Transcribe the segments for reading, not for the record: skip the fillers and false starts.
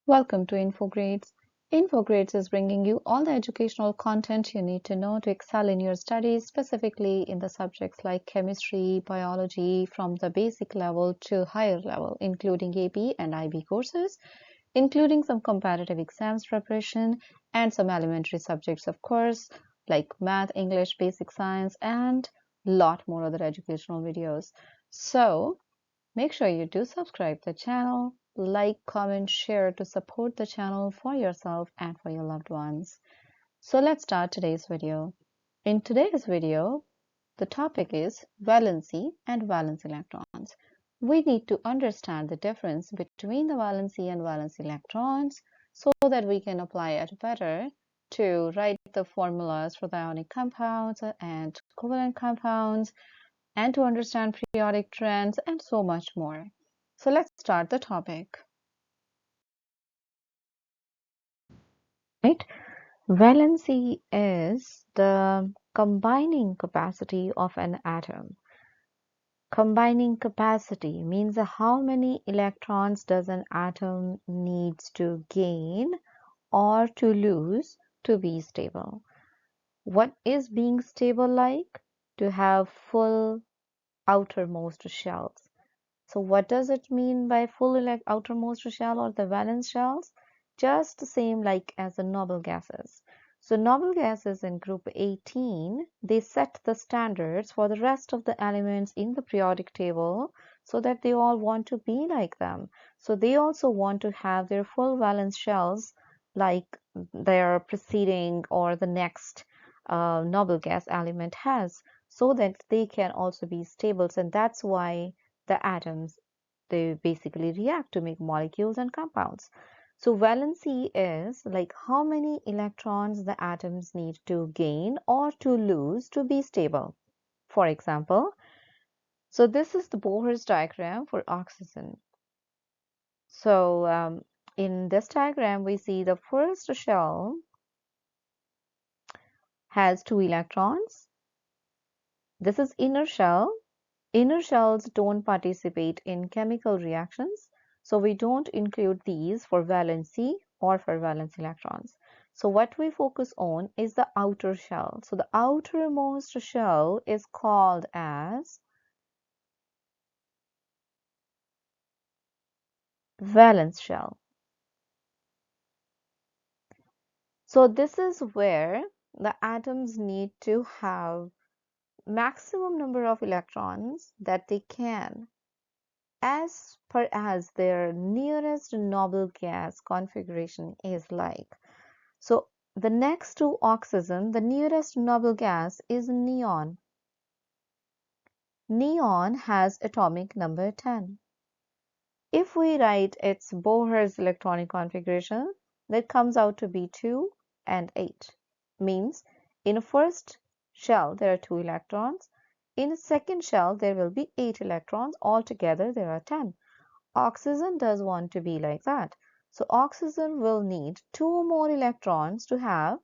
Welcome to InfoGrades. InfoGrades is bringing you all the educational content you need to know to excel in your studies, specifically in the subjects like chemistry, biology, from the basic level to higher level, including AP and IB courses, including some competitive exams preparation and some elementary subjects, of course, like math, English, basic science, and a lot more other educational videos. So, make sure you do subscribe the channel, like, comment, share to support the channel for yourself and for your loved ones. So let's start today's video. In today's video, the topic is valency and valence electrons. We need to understand the difference between the valency and valence electrons so that we can apply it better to write the formulas for the ionic compounds and covalent compounds and to understand periodic trends and so much more. So let's start the topic. Right? Valency is the combining capacity of an atom. Combining capacity means how many electrons does an atom needs to gain or to lose to be stable. What is being stable like? To have full outermost shells. So what does it mean by full outermost shell or the valence shells? Just the same like as the noble gases. So noble gases in group 18, they set the standards for the rest of the elements in the periodic table so that they all want to be like them. So they also want to have their full valence shells like their preceding or the next noble gas element has, so that they can also be stable. And that's why the atoms, they basically react to make molecules and compounds. So valency is like how many electrons the atoms need to gain or to lose to be stable. For example, so this is the Bohr's diagram for oxygen. So in this diagram, we see the first shell has 2 electrons. This is inner shell. Inner shells don't participate in chemical reactions, so we don't include these for valency or for valence electrons. So what we focus on is the outer shell. So the outermost shell is called as valence shell. So this is where the atoms need to have maximum number of electrons that they can, as per as their nearest noble gas configuration is like. So the next to oxygen, the nearest noble gas is neon. Neon has atomic number 10. If we write its Bohr's electronic configuration, that comes out to be 2 and 8. Means in a first shell there are 2 electrons. In a second shell there will be 8 electrons. Altogether there are 10. Oxygen does want to be like that. So oxygen will need 2 more electrons to have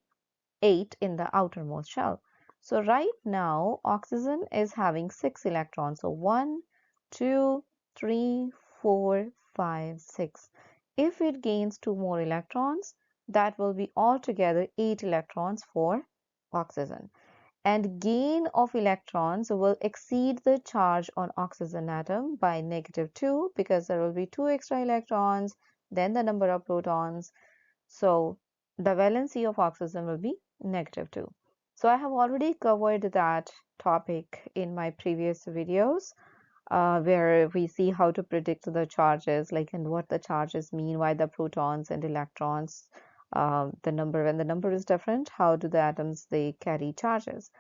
8 in the outermost shell. So right now oxygen is having 6 electrons. So 1, 2, 3, 4, 5, 6. If it gains 2 more electrons, that will be altogether 8 electrons for oxygen. And gain of electrons will exceed the charge on oxygen atom by -2 because there will be 2 extra electrons, then the number of protons. So the valency of oxygen will be -2. So I have already covered that topic in my previous videos, where we see how to predict the charges, like and what the charges mean, why the protons and electrons, the number, when the number is different, how do the atoms they carry charges.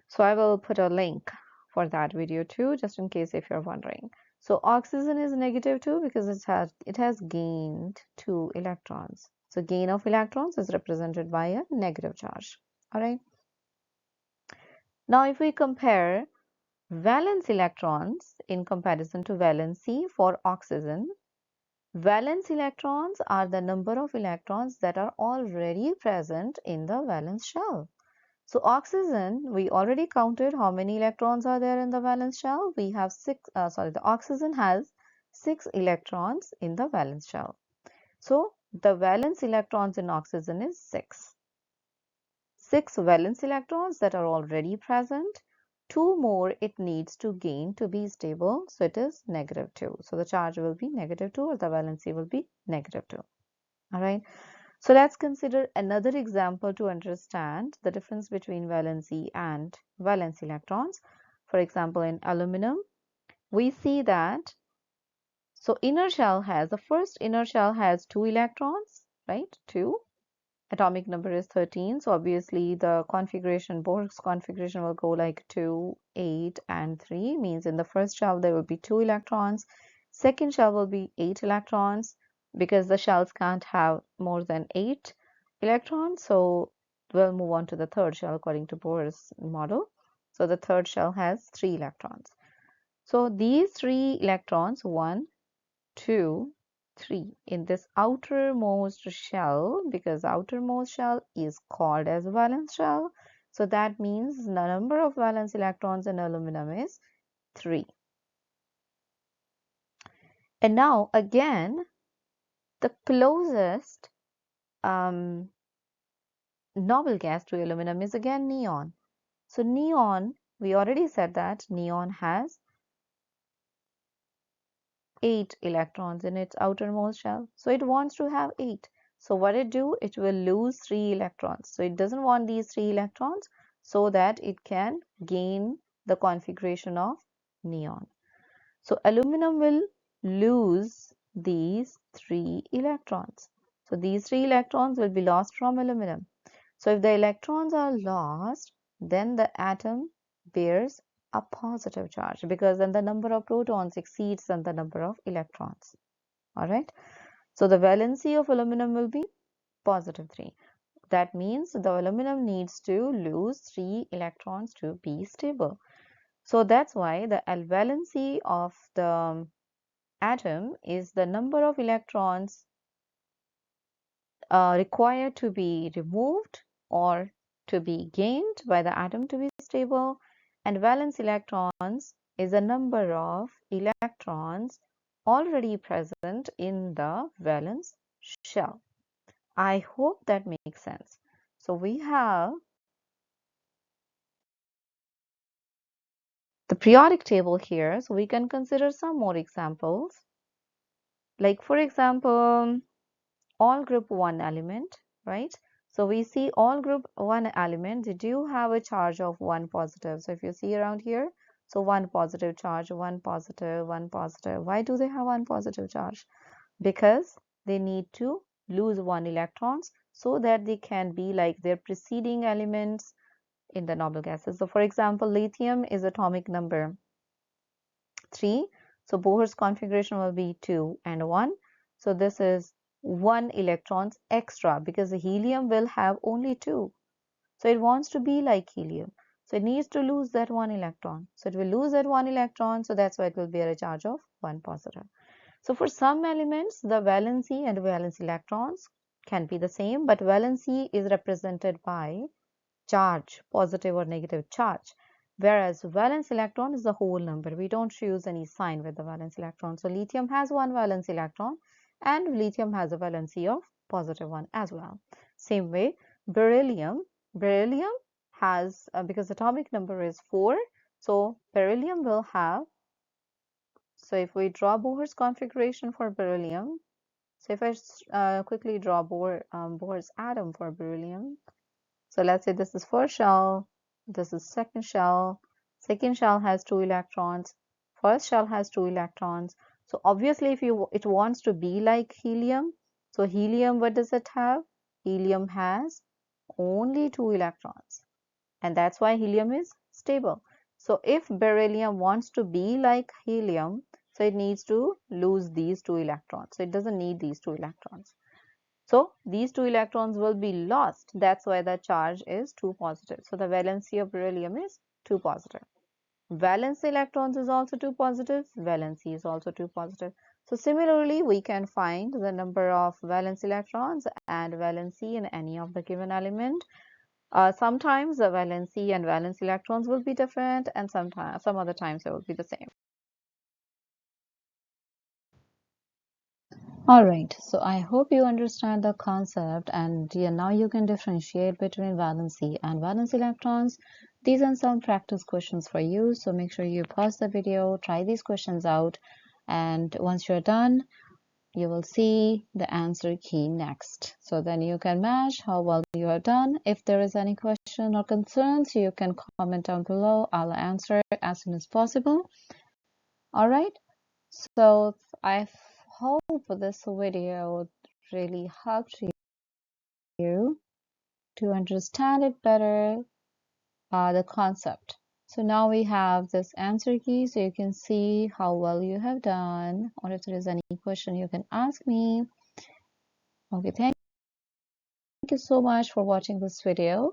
So I will put a link for that video too, just in case if you're wondering. So oxygen is -2 because it has gained 2 electrons. So gain of electrons is represented by a negative charge. All right. Now if we compare valence electrons in comparison to valency for oxygen, valence electrons are the number of electrons that are already present in the valence shell. So oxygen, we already counted how many electrons are there in the valence shell. We have the oxygen has 6 electrons in the valence shell. So the valence electrons in oxygen is 6. 6 valence electrons that are already present. 2 more it needs to gain to be stable. So it is -2. So the charge will be -2 or the valency will be -2. All right. So let's consider another example to understand the difference between valency and valence electrons. For example, in aluminum, we see that the first inner shell has 2 electrons, right? 2. Atomic number is 13. So obviously the configuration, Bohr's configuration will go like 2, 8, and 3. Means in the first shell there will be 2 electrons. Second shell will be 8 electrons because the shells can't have more than 8 electrons. So we'll move on to the third shell according to Bohr's model. So the third shell has 3 electrons. So these 3 electrons, 1, 2, 3 in this outermost shell, because outermost shell is called as valence shell. So that means the number of valence electrons in aluminum is 3. And now again, the closest noble gas to aluminum is again neon. So neon, we already said that neon has 8 electrons in its outermost shell. So it wants to have 8. So what it do? It will lose 3 electrons. So it doesn't want these 3 electrons so that it can gain the configuration of neon. So aluminum will lose these 3 electrons. So these 3 electrons will be lost from aluminum. So if the electrons are lost, then the atom bears a positive charge because then the number of protons exceeds than the number of electrons. All right. So the valency of aluminum will be +3. That means the aluminum needs to lose 3 electrons to be stable. So that's why the valency of the atom is the number of electrons required to be removed or to be gained by the atom to be stable, and valence electrons is the number of electrons already present in the valence shell. I hope that makes sense. So we have the periodic table here, so we can consider some more examples. Like for example, all group 1 element, right? So we see all group 1 elements do have a charge of 1 positive. So if you see around here, so 1 positive charge, 1 positive, 1 positive. Why do they have 1 positive charge? Because they need to lose 1 electrons so that they can be like their preceding elements in the noble gases. So for example, lithium is atomic number 3. So Bohr's configuration will be 2 and 1. So this is 1 electrons extra because the helium will have only 2. So it wants to be like helium. So it needs to lose that 1 electron. So it will lose that 1 electron. So that's why it will bear a charge of 1 positive. So for some elements, the valency and valence electrons can be the same, but valency is represented by charge, positive or negative charge. Whereas valence electron is the whole number. We don't use any sign with the valence electron. So lithium has 1 valence electron and lithium has a valency of +1 as well. Same way, beryllium has, because atomic number is 4, so beryllium will have, so if we draw Bohr's configuration for beryllium, so if I quickly draw Bohr's atom for beryllium, so let's say this is first shell, this is second shell. Second shell has 2 electrons. First shell has 2 electrons. So obviously, if it wants to be like helium, so helium, what does it have? Helium has only 2 electrons, and that's why helium is stable. So if beryllium wants to be like helium, so it needs to lose these 2 electrons. So it doesn't need these 2 electrons. So these 2 electrons will be lost. That's why the charge is 2 positive. So the valency of beryllium is 2 positive. Valence electrons is also 2 positive. Valency is also 2 positive. So similarly, we can find the number of valence electrons and valency in any of the given element. Sometimes the valency and valence electrons will be different, and some other times they will be the same. Alright, so I hope you understand the concept, and now you can differentiate between valency and valence electrons. These are some practice questions for you, so make sure you pause the video, try these questions out, and once you're done, you will see the answer key next. So then you can match how well you have done. If there is any question or concerns, you can comment down below. I'll answer it as soon as possible. Alright, so I hope this video really helped you to understand it better, the concept. So now we have this answer key, so you can see how well you have done, or if there is any question you can ask me. Okay, thank you so much for watching this video,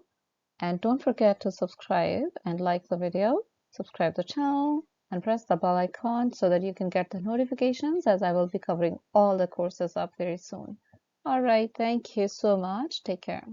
and don't forget to subscribe and like the video, subscribe the channel, and press the bell icon so that you can get the notifications, as I will be covering all the courses up very soon. All right, thank you so much. Take care.